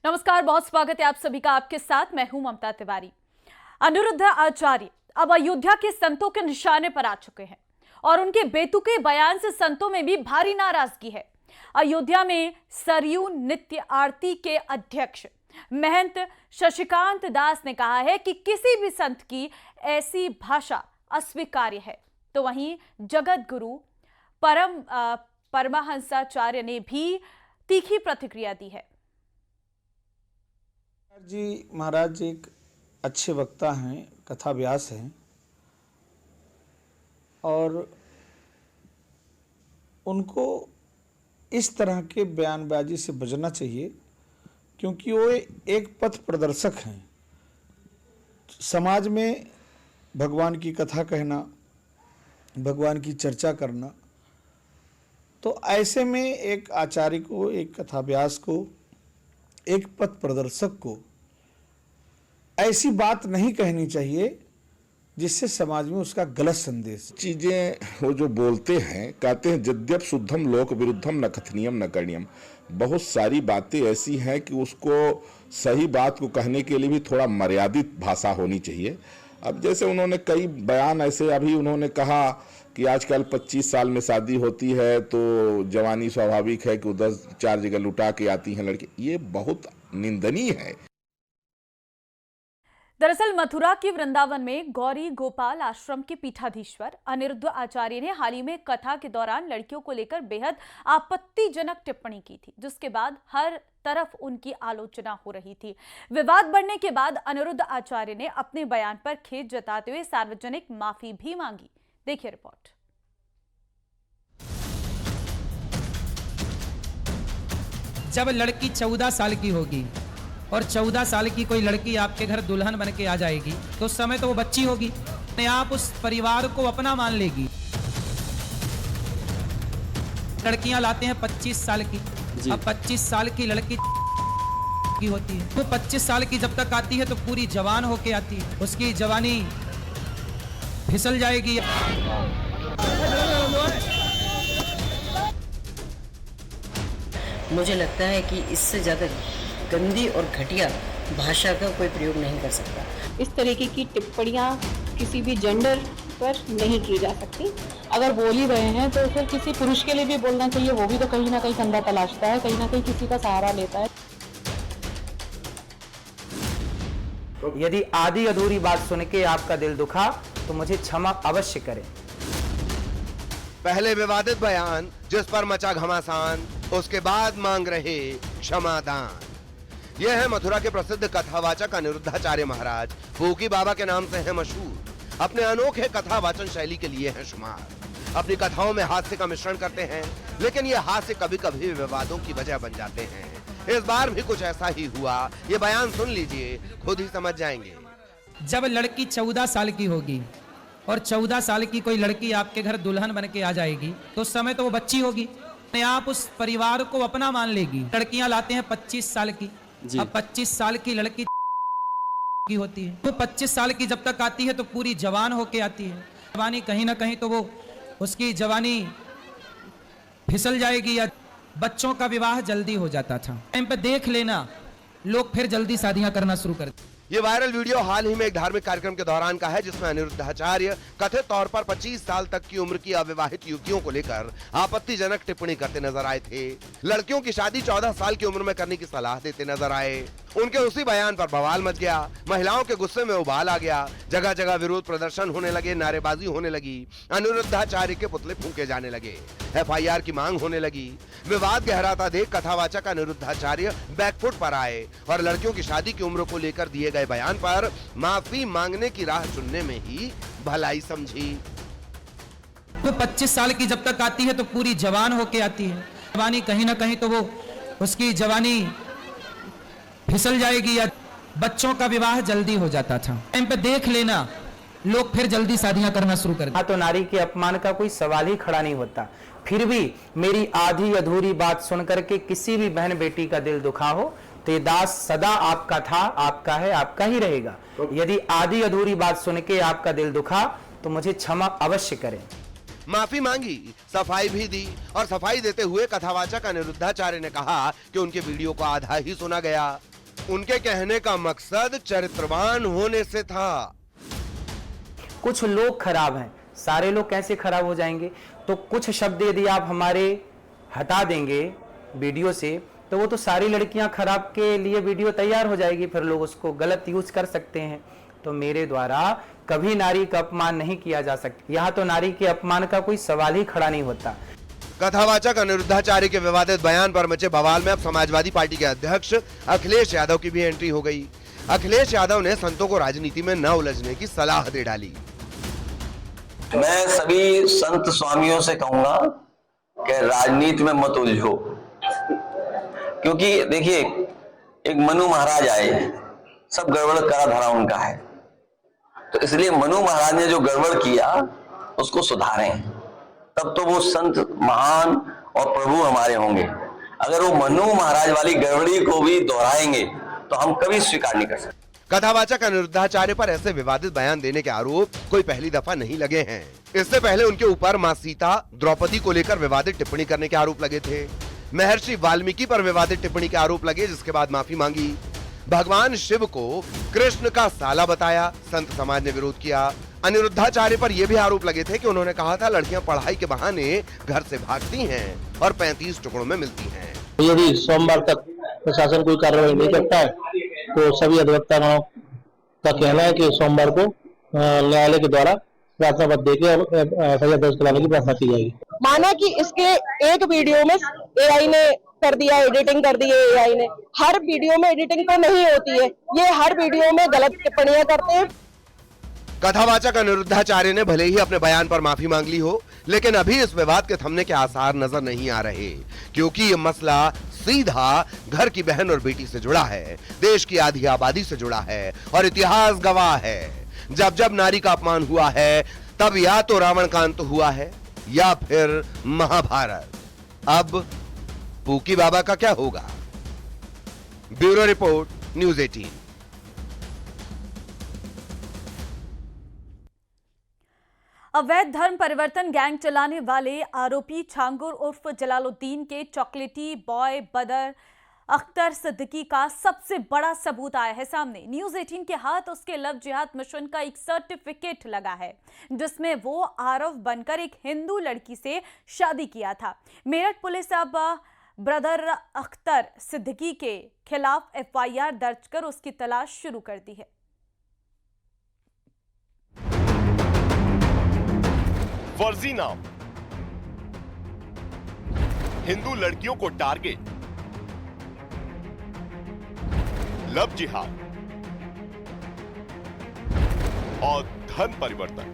नमस्कार, बहुत स्वागत है आप सभी का। आपके साथ मैं हूं ममता तिवारी। अनिरुद्ध आचार्य अब अयोध्या के संतों के निशाने पर आ चुके हैं और उनके बेतुके बयान से संतों में भी भारी नाराजगी है। अयोध्या में सरयू नित्य आरती के अध्यक्ष महंत शशिकांत दास ने कहा है कि किसी भी संत की ऐसी भाषा अस्वीकार्य है। तो वहीं जगत गुरु परमहंसाचार्य ने भी तीखी प्रतिक्रिया दी है। जी महाराज एक अच्छे वक्ता हैं, कथा व्यास हैं और उनको इस तरह के बयानबाजी से बचना चाहिए क्योंकि वो एक पथ प्रदर्शक हैं। समाज में भगवान की कथा कहना, भगवान की चर्चा करना, तो ऐसे में एक आचार्य को, एक कथा व्यास को, एक पथ प्रदर्शक को ऐसी बात नहीं कहनी चाहिए जिससे समाज में उसका गलत संदेश। चीजें वो जो बोलते हैं, कहते हैं यद्यप शुद्धम लोक विरुद्धम न कथनीयम न करणीयम। बहुत सारी बातें ऐसी हैं कि उसको सही बात को कहने के लिए भी थोड़ा मर्यादित भाषा होनी चाहिए। अब जैसे उन्होंने कई बयान ऐसे, अभी उन्होंने कहा कि आजकल 25 साल में शादी होती है तो जवानी स्वाभाविक है कि वो 10-4 जगह लुटा के आती हैं लड़की। ये बहुत निंदनीय है। दरअसल मथुरा के वृंदावन में गौरी गोपाल आश्रम के पीठाधीश्वर अनिरुद्ध आचार्य ने हाल ही में कथा के दौरान लड़कियों को लेकर बेहद आपत्तिजनक टिप्पणी की थी, जिसके बाद हर तरफ उनकी आलोचना हो रही थी। विवाद बढ़ने के बाद अनिरुद्ध आचार्य ने अपने बयान पर खेद जताते हुए सार्वजनिक माफी भी मांगी। देखिए रिपोर्ट। जब लड़की 14 साल की होगी और 14 साल की कोई लड़की आपके घर दुल्हन बन के आ जाएगी तो उस समय तो वो बच्ची होगी, अपने आप उस परिवार को अपना मान लेगी। लड़कियां लाते हैं 25 साल की, अब 25 साल की लड़की की होती है, वो 25 साल की जब तक आती है तो पूरी जवान होके आती है, उसकी जवानी फिसल जाएगी। मुझे लगता है कि इससे ज़्यादा गंदी और घटिया भाषा का कोई प्रयोग नहीं कर सकता। इस तरीके की टिप्पणियां किसी भी जेंडर पर नहीं की जा सकती। अगर बोल ही रहे हैं तो फिर किसी पुरुष के लिए भी बोलना चाहिए, वो भी तो कहीं ना कहीं कंधा तलाशता है, कहीं ना कहीं किसी का सहारा लेता है। यदि आधी अधूरी बात सुन के आपका दिल दुखा तो मुझे क्षमा अवश्य करें। पहले विवादित बयान जिस पर मचा घमासान, उसके बाद मांग रहे क्षमादान। यह है मथुरा के प्रसिद्ध कथावाचक अनिरुद्धाचार्य महाराज। फूकी बाबा के नाम से हैं मशहूर। अपने अनोखे कथा वाचन शैली के लिए हैं शुमार। अपनी कथाओं में हास्य का मिश्रण करते हैं, लेकिन ये हास्य कभी कभी विवादों की वजह बन जाते हैं। इस बार भी कुछ ऐसा ही हुआ। ये बयान सुन लीजिए, खुद ही समझ जाएंगे। जब लड़की 14 साल की होगी और 14 साल की कोई लड़की आपके घर दुल्हन बन के आ जाएगी तो उस समय तो वो बच्ची होगी, अपने आप उस परिवार को अपना मान लेगी। लड़कियां लाते हैं 25 साल की, अब 25 साल की लड़की की होती है, वो 25 साल की जब तक आती है तो पूरी जवान होके आती है, जवानी कहीं ना कहीं तो वो उसकी जवानी फिसल जाएगी या बच्चों का विवाह जल्दी हो जाता था। टाइम पे देख लेना, लोग फिर जल्दी शादियां करना शुरू कर। ये वायरल वीडियो हाल ही में एक धार्मिक कार्यक्रम के दौरान का है, जिसमें अनिरुद्धाचार्य कथित तौर पर 25 साल तक की उम्र की अविवाहित युवतियों को लेकर आपत्तिजनक टिप्पणी करते नजर आए थे। लड़कियों की शादी 14 साल की उम्र में करने की सलाह देते नजर आए। उनके उसी बयान पर बवाल मच गया। महिलाओं के गुस्से में उबाल आ गया। जगह जगह विरोध प्रदर्शन होने लगे, नारेबाजी होने लगी, अनिरुद्धाचार्य के पुतले फूंके जाने लगे, FIR की मांग होने लगी। विवाद गहराता देख कथावाचक अनिरुद्धाचार्य बैकफुट पर आए और लड़कियों की शादी की उम्र को लेकर दिए गए बयान पर माफी मांगने की राह चुनने में ही भलाई समझी। वो 25 साल की जब तक आती है तो पूरी जवान होके आती है, जवानी कहीं ना कहीं तो वो उसकी जवानी फिसल जाएगी या बच्चों का विवाह जल्दी हो जाता था। टाइम पे देख लेना, लोग फिर जल्दी शादियां करना शुरू कर। हाँ, तो नारी के अपमान का कोई सवाल ही खड़ा नहीं होता। फिर भी मेरी आधी अधूरी बात सुनकर के किसी भी बहन बेटी का दिल दुखा हो तो ये दास सदा आपका था, आपका है, आपका ही रहेगा। यदि आधी अधूरी बात सुन के आपका दिल दुखा तो मुझे क्षमा अवश्य करें। माफी मांगी, सफाई भी दी और सफाई देते हुए कथावाचक अनिरुद्धाचार्य ने कहा कि उनके वीडियो को आधा ही सुना गया। उनके कहने का मकसद चरित्रवान होने से था। कुछ लोग खराब हैं, सारे लोग कैसे खराब हो जाएंगे? तो कुछ शब्द यदि आप हमारे हटा देंगे वीडियो से, तो वो तो सारी लड़कियां खराब के लिए वीडियो तैयार हो जाएगी, फिर लोग उसको गलत यूज कर सकते हैं। तो मेरे द्वारा कभी नारी का अपमान नहीं किया जा सकता। यहाँ तो नारी के अपमान का कोई सवाल ही खड़ा नहीं होता। कथावाचक अनिरुद्धाचार्य के विवादित बयान पर मचे बवाल में अब समाजवादी पार्टी के अध्यक्ष अखिलेश यादव की भी एंट्री हो गई। अखिलेश यादव ने संतों को राजनीति में न उलझने की सलाह दे डाली। मैं सभी संत स्वामियों से कहूंगा कि राजनीति में मत उलझो, क्योंकि देखिए एक मनु महाराज आए, सब गड़बड़ करा धरा उनका है, तो इसलिए मनु महाराज ने जो गड़बड़ किया उसको सुधारें, तब तो वो संत महान और प्रभु हमारे होंगे। अगर वो मनु महाराज वाली गड़बड़ी को भी दोहराएंगे तो हम कभी स्वीकार नहीं कर सकते। कथावाचक अनिरुद्धाचार्य पर ऐसे विवादित बयान देने के आरोप कोई पहली दफा नहीं लगे हैं। इससे पहले उनके ऊपर मां सीता, द्रौपदी को लेकर विवादित टिप्पणी करने के आरोप लगे थे। महर्षि वाल्मीकि पर विवादित टिप्पणी के आरोप लगे, जिसके बाद माफी मांगी। भगवान शिव को कृष्ण का साला बताया, संत समाज ने विरोध किया। अनिरुद्धाचार्य पर यह भी आरोप लगे थे कि उन्होंने कहा था लड़कियां पढ़ाई के बहाने घर से भागती हैं और 35 टुकड़ों में मिलती हैं। यदि सोमवार तक प्रशासन कोई कार्रवाई नहीं करता है तो सभी अधिवक्ताओं का कहना है कि सोमवार को न्यायालय के द्वारा प्रार्थना पत्र देकर एफआईआर दर्ज कराने की प्रार्थना की जाएगी। माना कि इसके एक वीडियो में एआई ने कर दिया, एडिटिंग कर दी है एआई ने। हर वीडियो में एडिटिंग तो नहीं होती है, ये हर वीडियो में गलत टिप्पणियां करते हैं। कथावाचक अनिरुद्धाचार्य ने भले ही अपने बयान पर माफी मांग ली हो, लेकिन अभी इस विवाद के थमने के आसार नजर नहीं आ रहे, क्योंकि ये मसला सीधा घर की बहन और बेटी से जुड़ा है, देश की आधी आबादी से जुड़ा है और इतिहास गवाह है। जब जब नारी का अपमान हुआ है तब या तो रावण का अंत हुआ है या फिर महाभारत। अब पूकी बाबा का क्या होगा? Bureau report, news 18। अवैध धर्म परिवर्तन गैंग चलाने वाले आरोपी छांगुर उर्फ जलालुद्दीन के चॉकलेटी बॉय बदर अख्तर सिद्दीकी का सबसे बड़ा सबूत आया है सामने। न्यूज़ 18 के हाथ उसके लव जिहाद मिशन का एक सर्टिफिकेट लगा है, जिसमें वो आरव बनकर एक हिंदू लड़की से शादी किया था। मेरठ पुलिस अब ब्रदर अख्तर सिद्दीकी के खिलाफ एफआईआर दर्ज कर उसकी तलाश शुरू कर दी है। फर्जी नाम, हिंदू लड़कियों को टारगेट, लव जिहाद और धन परिवर्तन।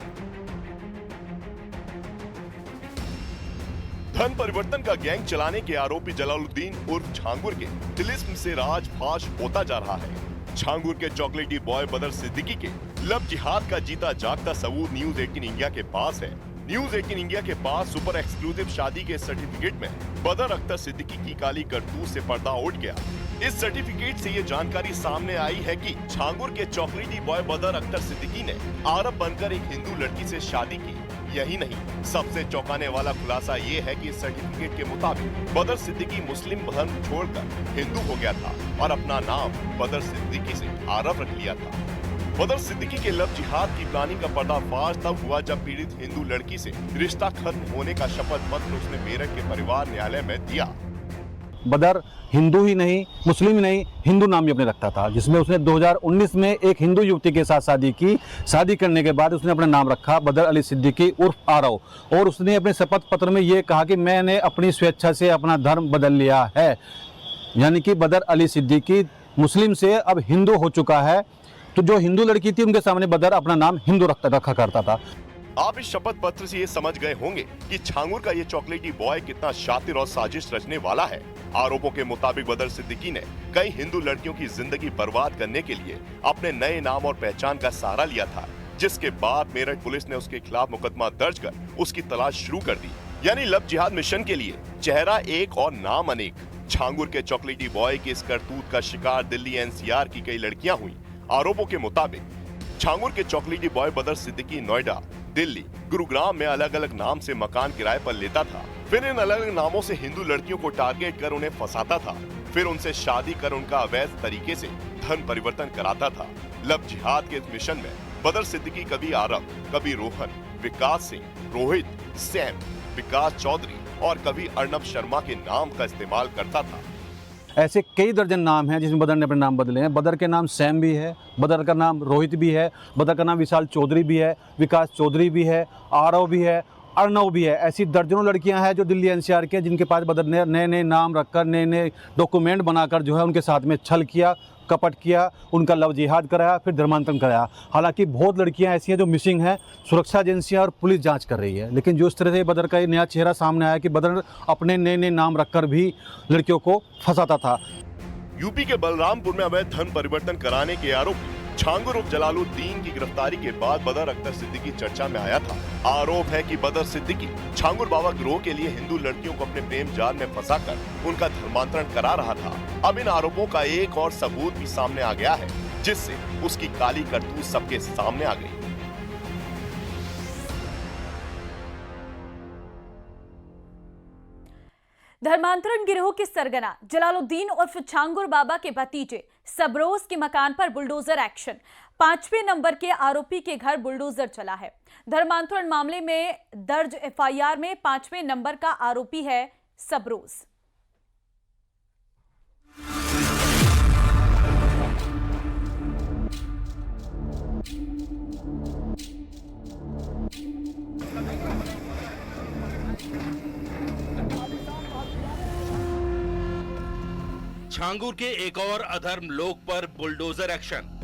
धन परिवर्तन का गैंग चलाने के आरोपी जलालुद्दीन उर्फ छांगुर के तिलिस्म से राजफाश होता जा रहा है। छांगुर के चॉकलेटी बॉय बदर सिद्दीकी के लव जिहाद का जीता जागता सबूत न्यूज़ 18 इंडिया के पास है। न्यूज़ 18 इंडिया के पास सुपर एक्सक्लूसिव शादी के सर्टिफिकेट में बदर अख्तर सिद्दीकी की काली करतूत से पर्दा उठ गया। इस सर्टिफिकेट से ये जानकारी सामने आई है कि छांगुर के चॉकलेटी बॉय बदर अख्तर सिद्दीकी ने आरब बनकर एक हिंदू लड़की से शादी की। यही नहीं, सबसे चौंकाने वाला खुलासा ये है कि इस सर्टिफिकेट के मुताबिक बदर सिद्दीकी मुस्लिम धर्म छोड़कर हिंदू हो गया था और अपना नाम बदर सिद्दीकी से आरब रख लिया था। बदर सिद्दीकी के लव जिहाद की प्लानिंग का पर्दाफाश तब हुआ जब पीड़ित हिंदू लड़की से रिश्ता खत्म होने का शपथ पत्र उसने मेरठ के परिवार न्यायालय में दिया। बदर हिंदू ही नहीं, मुस्लिम ही नहीं, हिंदू नाम भी अपने रखता था, जिसमें उसने 2019 में एक हिंदू युवती के साथ शादी की। शादी करने के बाद उसने अपना नाम रखा बदर अली सिद्दीकी उर्फ आरव, और उसने अपने शपथ पत्र में ये कहा कि मैंने अपनी स्वेच्छा से अपना धर्म बदल लिया है, यानी कि बदर अली सिद्दीकी मुस्लिम से अब हिंदू हो चुका है। तो जो हिंदू लड़की थी उनके सामने बदर अपना नाम हिंदू रखा करता था। आप इस शपथ पत्र से ये समझ गए होंगे कि छांगुर का ये चॉकलेटी बॉय कितना शातिर और साजिश रचने वाला है। आरोपों के मुताबिक बदर सिद्दीकी ने कई हिंदू लड़कियों की जिंदगी बर्बाद करने के लिए अपने नए नाम और पहचान का सहारा लिया था, जिसके बाद मेरठ पुलिस ने उसके खिलाफ मुकदमा दर्ज कर उसकी तलाश शुरू कर दी। यानी लव जिहाद मिशन के लिए चेहरा एक और नाम अनेक। छांगुर के चॉकलेटी बॉय की इस करतूत का शिकार दिल्ली एनसीआर की कई लड़कियां हुई। आरोपों के मुताबिक छांगुर के चॉकलेटी बॉय बदर सिद्दीकी नोएडा, दिल्ली, गुरुग्राम में अलग अलग नाम से मकान किराए पर लेता था। फिर इन अलग अलग नामों से हिंदू लड़कियों को टारगेट कर उन्हें फंसाता था। फिर उनसे शादी कर उनका अवैध तरीके से धन परिवर्तन कराता था। लव जिहाद के इस मिशन में बदर सिद्दीकी कभी आरव, कभी रोहन, विकास सिंह, रोहित, सैम, विकास चौधरी और कभी अर्नब शर्मा के नाम का इस्तेमाल करता था। ऐसे कई दर्जन नाम हैं जिसमें बदर ने अपने नाम बदले हैं। बदर के नाम सैम भी है, बदर का नाम रोहित भी है, बदर का नाम विशाल चौधरी भी है, विकास चौधरी भी है, आरव भी है, अर्नव भी है। ऐसी दर्जनों लड़कियां हैं जो दिल्ली एनसीआर के, जिनके पास बदर ने नए नए नाम रखकर, नए नए डॉक्यूमेंट बनाकर जो है उनके साथ में छल किया, कपट किया, उनका लव जिहाद कराया, फिर धर्मांतरण कराया। हालांकि बहुत लड़कियां ऐसी हैं जो मिसिंग हैं, सुरक्षा एजेंसियां और पुलिस जांच कर रही है। लेकिन जो इस तरह से बदर का ये नया चेहरा सामने आया कि बदर अपने नए नए नाम रखकर भी लड़कियों को फंसाता था। यूपी के बलरामपुर में अवैध धन परिवर्तन कराने के आरोपी छांगुर उर्फ जलालुद्दीन की गिरफ्तारी के बाद बदर अख्तर सिद्दीकी चर्चा में आया था। आरोप है कि बदर सिद्दीकी छांगुर बाबा गिरोह के लिए हिंदू लड़कियों को अपने प्रेम जाल में फंसाकर उनका धर्मांतरण करा रहा था। अब इन आरोपों का एक और सबूत भी सामने आ गया है, जिससे उसकी काली करतूत सबके सामने आ गई। धर्मांतरण गिरोह के सरगना जलालुद्दीन उर्फ छांगुर बाबा के भतीजे सबरोज के मकान पर बुलडोजर एक्शन। 5वें नंबर के आरोपी के घर बुलडोजर चला है। धर्मांतरण मामले में दर्ज एफआईआर में 5वें नंबर का आरोपी है सबरोज। छांगुर के एक और अधर्म लोक पर बुलडोजर एक्शन।